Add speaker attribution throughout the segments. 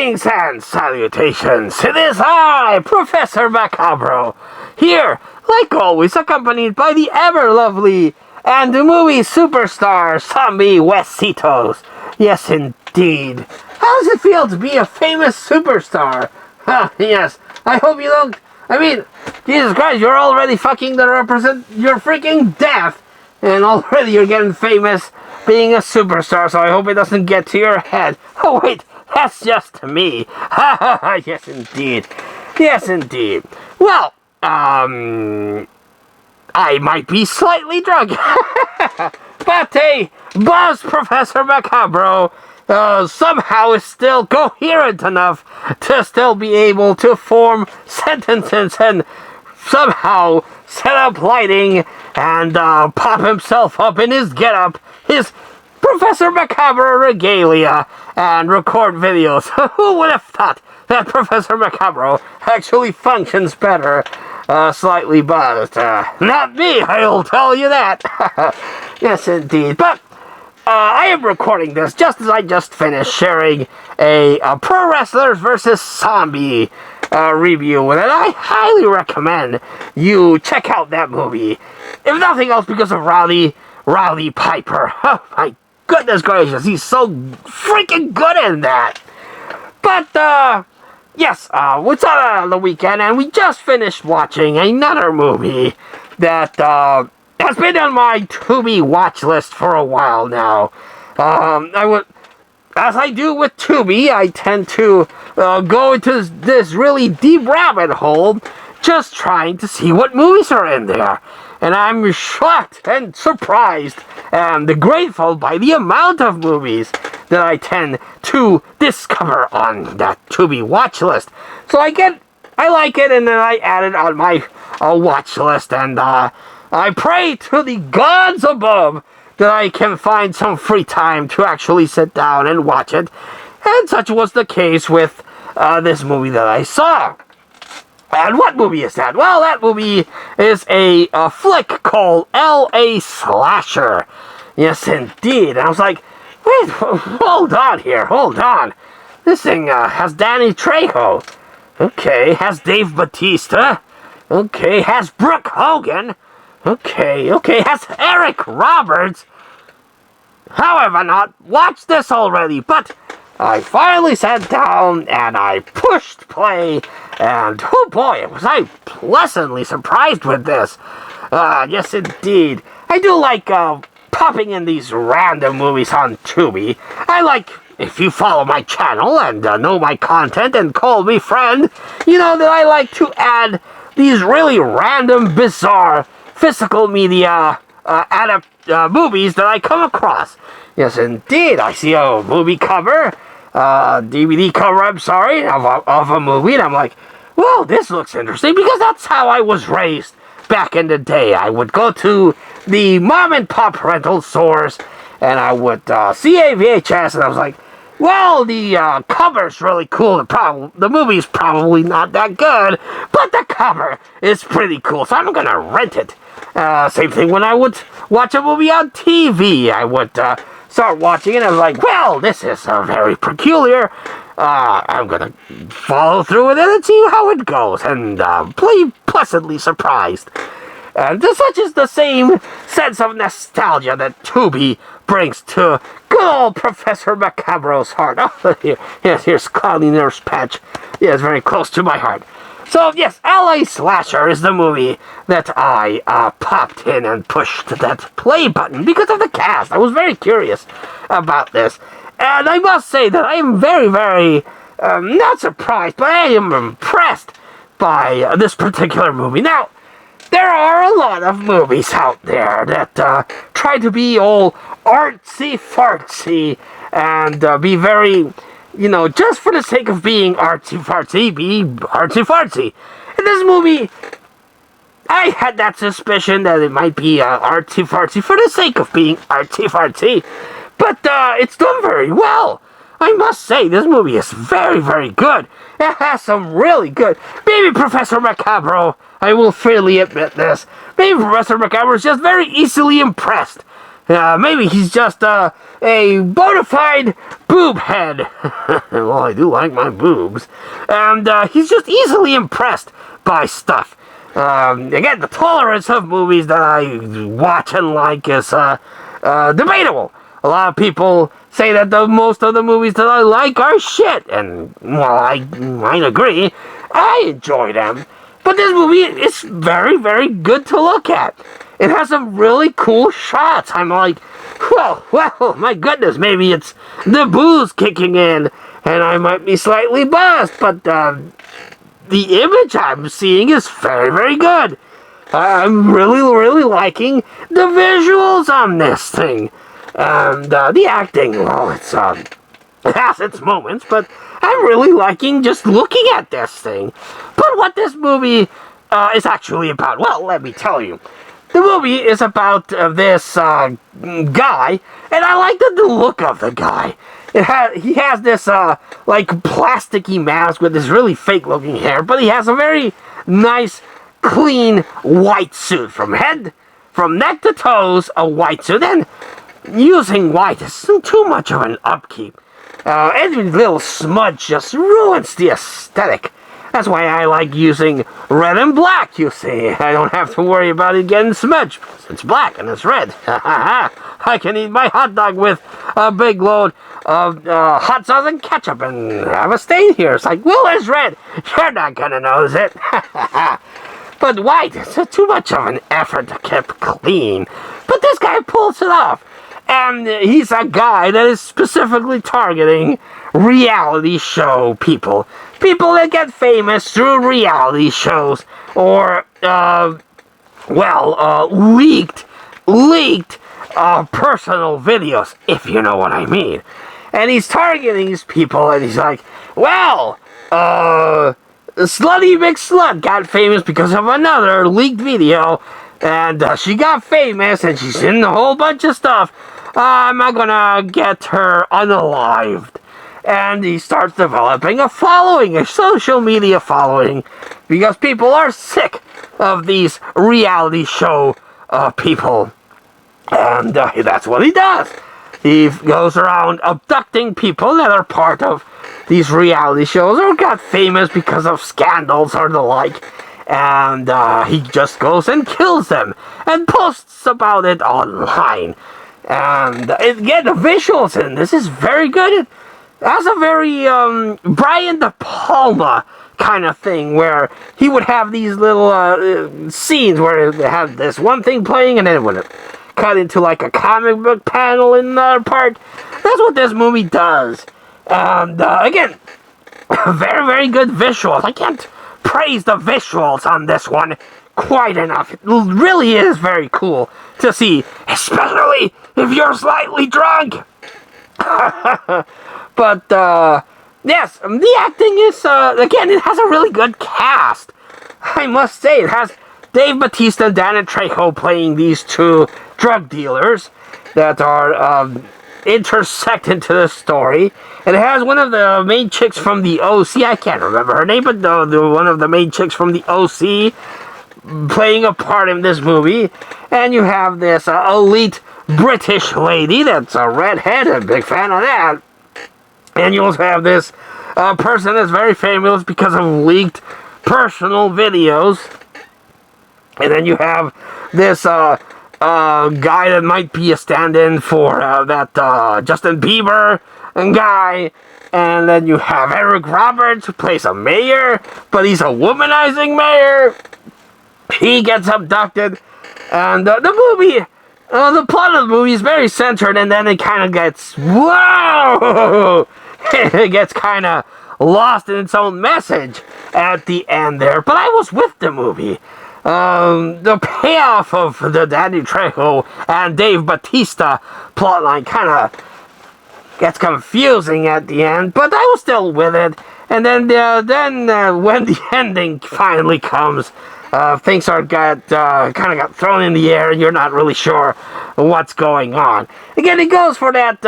Speaker 1: Greetings and salutations. It is I, Professor Macabro, here, like always, accompanied by the ever-lovely and the movie superstar, Zombie Wesitos. Yes, indeed. How does it feel to be a famous superstar? Yes, I hope you don't... Jesus Christ, you're already fucking you're freaking deaf, and already you're getting famous being a superstar, so I hope it doesn't get to your head. Oh, wait, that's just me. Ha ha ha, yes indeed. Yes indeed. Well, I might be slightly drunk, but a buzz Professor Macabro somehow is still coherent enough to still be able to form sentences and somehow set up lighting and pop himself up in his getup, his Professor Macabro regalia, and record videos. Who would have thought that Professor Macabro actually functions better slightly buzzed? Not me, I'll tell you that. Yes, indeed. But I am recording this just as I just finished sharing a Pro Wrestlers vs. Zombie review, and I highly recommend you check out that movie. If nothing else, because of Rowdy Piper. Oh my goodness gracious, he's so freaking good in that. But yes, it's on the weekend, and we just finished watching another movie that has been on my Tubi watch list for a while now. As I do with Tubi, I tend to go into this really deep rabbit hole just trying to see what movies are in there. And I'm shocked and surprised and grateful by the amount of movies that I tend to discover on that Tubi watch list. So I like it, and then I add it on my watch list, and I pray to the gods above that I can find some free time to actually sit down and watch it. And such was the case with this movie that I saw. And what movie is that? Well, that movie is a flick called L.A. Slasher. Yes, indeed. And I was like, wait, hold on here, hold on. This thing has Danny Trejo. Okay, has Dave Bautista. Okay, has Brooke Hogan. Okay, has Eric Roberts. How have I not watched this already? But I finally sat down and I pushed play, and oh boy, was I pleasantly surprised with this. Yes indeed. I do like popping in these random movies on Tubi. I like, if you follow my channel and know my content and call me friend, you know that I like to add these really random, bizarre physical media movies that I come across. Yes, indeed. I see a movie cover, DVD cover, I'm sorry, of a movie, and I'm like, well, this looks interesting, because that's how I was raised back in the day. I would go to the mom-and-pop rental stores, and I would see a VHS, and I was like, well, the cover's really cool. The movie's probably not that good, but the cover is pretty cool, so I'm gonna rent it. Same thing when I would watch a movie on TV. I would start watching it, and I was like, well, this is very peculiar. I'm gonna follow through with it and see how it goes, and be pleasantly surprised. And such is the same sense of nostalgia that Tubi brings to good old Professor Macabro's heart. Oh, here's Cloudy Nurse Patch. Yeah, it's very close to my heart. So, yes, L.A. Slasher is the movie that I popped in and pushed that play button because of the cast. I was very curious about this. And I must say that I am very, very, not surprised, but I am impressed by this particular movie. Now, there are a lot of movies out there that try to be all artsy-fartsy and be very, just for the sake of being artsy-fartsy, be artsy-fartsy. In this movie, I had that suspicion that it might be artsy-fartsy for the sake of being artsy-fartsy, but it's done very well. I must say, this movie is very, very good. It has some really good... Maybe Professor Macabro, I will freely admit this, maybe Professor Macabro is just very easily impressed Maybe he's just a bona fide boob head. Well, I do like my boobs. And he's just easily impressed by stuff. Again, the tolerance of movies that I watch and like is debatable. A lot of people say that most of the movies that I like are shit. And, well, I might agree. I enjoy them. But this movie is very, very good to look at. It has some really cool shots. I'm like, well, my goodness, maybe it's the booze kicking in, and I might be slightly buzzed, but the image I'm seeing is very, very good. I'm really, really liking the visuals on this thing. And the acting, well, it has its moments, but I'm really liking just looking at this thing. But what this movie is actually about, well, let me tell you. The movie is about this guy, and I like the look of the guy. He has this like plasticky mask with this really fake looking hair, but he has a very nice, clean white suit from neck to toes, a white suit. And using white is too much of an upkeep. Every little smudge just ruins the aesthetic. That's why I like using red and black, you see. I don't have to worry about it getting smudged, because it's black and it's red. I can eat my hot dog with a big load of hot sauce and ketchup and have a stain here. It's like, well, it's red. You're not gonna notice it. But white is too much of an effort to keep clean. But this guy pulls it off. And he's a guy that is specifically targeting reality show people. People that get famous through reality shows or, leaked personal videos, if you know what I mean. And he's targeting these people, and he's like, well, Slutty McSlut got famous because of another leaked video, and she got famous, and she's in a whole bunch of stuff. I'm not gonna get her unalived. And he starts developing a following, a social media following, because people are sick of these reality show people. And that's what he does. He goes around abducting people that are part of these reality shows or got famous because of scandals or the like. And he just goes and kills them and posts about it online. And again, the visuals in this is very good. It has a very Brian De Palma kind of thing where he would have these little scenes where they have this one thing playing and then it would cut into like a comic book panel in another part. That's what this movie does. And again, very, very good visuals. I can't praise the visuals on this one quite enough. It really is very cool to see, especially if you're slightly drunk. But yes, the acting is again, it has a really good cast. I must say, it has Dave Bautista and Danny Trejo playing these two drug dealers that are intersect into the story. And it has one of the main chicks from the OC, I can't remember her name, but one of the main chicks from the OC playing a part in this movie. And you have this elite British lady that's a redhead, a big fan of that. And you also have this person that's very famous because of leaked personal videos. And then you have this guy that might be a stand-in for that Justin Bieber guy. And then you have Eric Roberts, who plays a mayor, but he's a womanizing mayor. He gets abducted. And the movie, the plot of the movie is very centered, and then it kind of gets, whoa! It gets kind of lost in its own message at the end there. But I was with the movie. The payoff of the Danny Trejo and Dave Bautista plotline kind of gets confusing at the end, but I was still with it. And then when the ending finally comes, things kind of got thrown in the air, and you're not really sure what's going on. Again, it goes for that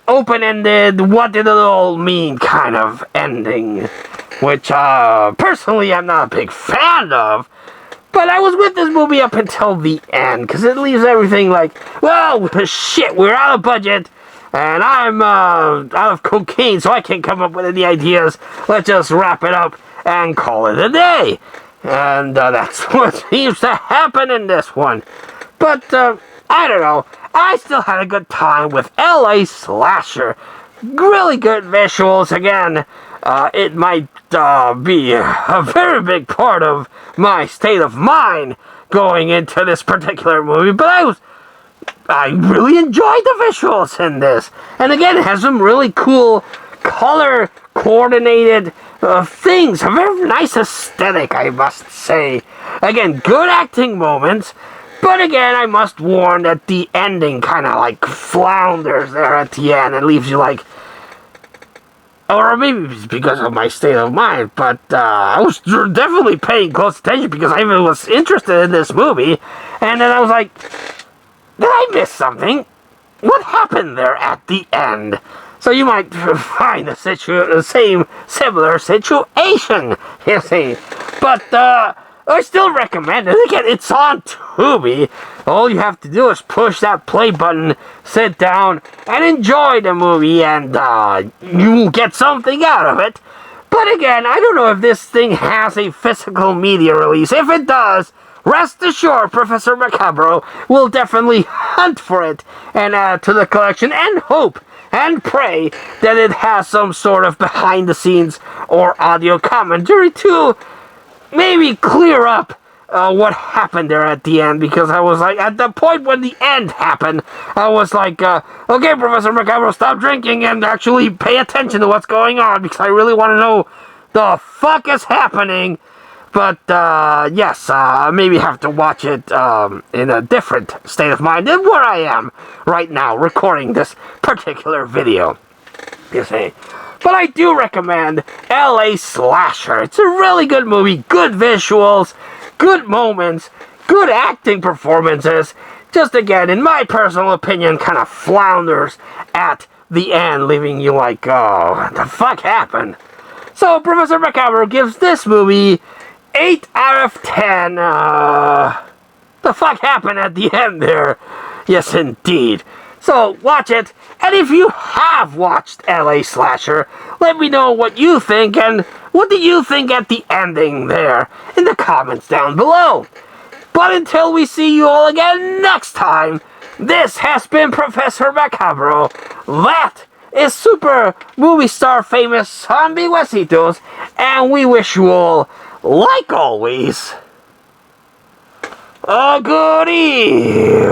Speaker 1: open-ended, what did it all mean kind of ending, which personally I'm not a big fan of. But But I was with this movie up until the end, because it leaves everything like, well, shit, we're out of budget, and I'm out of cocaine, so I can't come up with any ideas. Let's just wrap it up and call it a day. And that's what seems to happen in this one. But, I don't know. I still had a good time with L.A. Slasher. Really good visuals. Again, it might be a very big part of my state of mind going into this particular movie. But I really enjoyed the visuals in this. And again, it has some really cool color coordinated things. A very nice aesthetic, I must say. Again, good acting moments. But again, I must warn that the ending kind of like flounders there at the end and leaves you like, or maybe it's because of my state of mind, but I was definitely paying close attention because I even was interested in this movie. And then I was like, did I miss something? What happened there at the end? So you might find the same similar situation, you see. But I still recommend it. Again, it's on Tubi. All you have to do is push that play button, sit down, and enjoy the movie, and you will get something out of it. But again, I don't know if this thing has a physical media release. If it does, rest assured, Professor Macabro will definitely hunt for it and add to the collection, and hope and pray that it has some sort of behind-the-scenes or audio commentary to maybe clear up what happened there at the end, because I was like, at the point when the end happened, I was like, okay, Professor Macabro, stop drinking and actually pay attention to what's going on, because I really want to know the fuck is happening. But, yes, maybe have to watch it in a different state of mind than where I am right now, recording this particular video, you see. But I do recommend L.A. Slasher. It's a really good movie, good visuals, good moments, good acting performances. Just again, in my personal opinion, kind of flounders at the end, leaving you like, oh, what the fuck happened? So, Professor Macabro gives this movie 8 out of 10. The fuck happened at the end there? Yes, indeed. So, watch it, and if you have watched L.A. Slasher, let me know what you think, and what do you think at the ending there, in the comments down below. But until we see you all again next time, this has been Professor Macabro. That is Super Movie Star Famous Zombie Huesitos, and we wish you all, like always, a good evening.